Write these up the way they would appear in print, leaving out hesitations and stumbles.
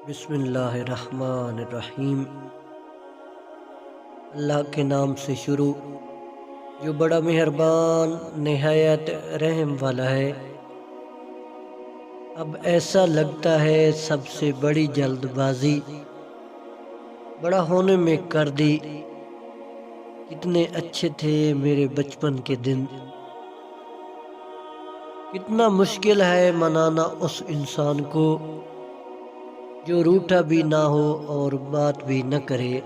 بسم اللہ الرحمن الرحیم۔ اللہ کے نام سے شروع جو بڑا مہربان نہایت رحم والا ہے۔ اب ایسا لگتا ہے سب سے بڑی جلد بازی بڑا ہونے میں کر دی۔ کتنے اچھے تھے میرے بچپن کے دن، کتنا مشکل ہے منانا اس انسان کو جو روٹھا بھی نہ ہو اور بات بھی نہ کرے۔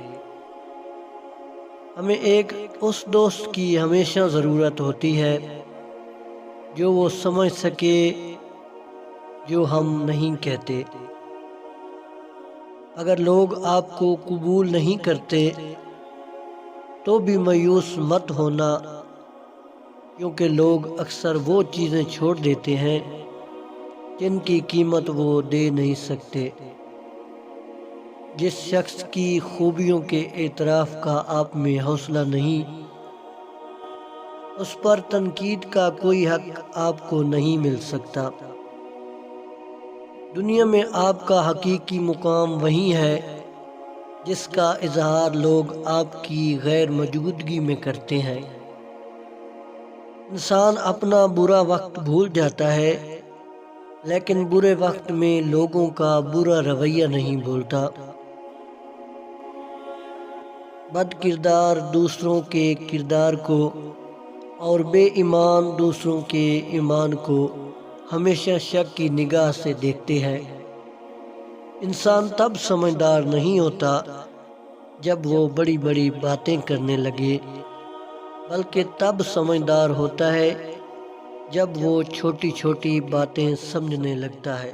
ہمیں ایک اس دوست کی ہمیشہ ضرورت ہوتی ہے جو وہ سمجھ سکے جو ہم نہیں کہتے۔ اگر لوگ آپ کو قبول نہیں کرتے تو بھی مایوس مت ہونا، کیونکہ لوگ اکثر وہ چیزیں چھوڑ دیتے ہیں جن کی قیمت وہ دے نہیں سکتے۔ جس شخص کی خوبیوں کے اعتراف کا آپ میں حوصلہ نہیں، اس پر تنقید کا کوئی حق آپ کو نہیں مل سکتا۔ دنیا میں آپ کا حقیقی مقام وہی ہے جس کا اظہار لوگ آپ کی غیر موجودگی میں کرتے ہیں۔ انسان اپنا برا وقت بھول جاتا ہے، لیکن برے وقت میں لوگوں کا برا رویہ نہیں بھولتا۔ بد کردار دوسروں کے کردار کو اور بے ایمان دوسروں کے ایمان کو ہمیشہ شک کی نگاہ سے دیکھتے ہیں۔ انسان تب سمجھدار نہیں ہوتا جب وہ بڑی بڑی باتیں کرنے لگے، بلکہ تب سمجھدار ہوتا ہے جب وہ چھوٹی چھوٹی باتیں سمجھنے لگتا ہے۔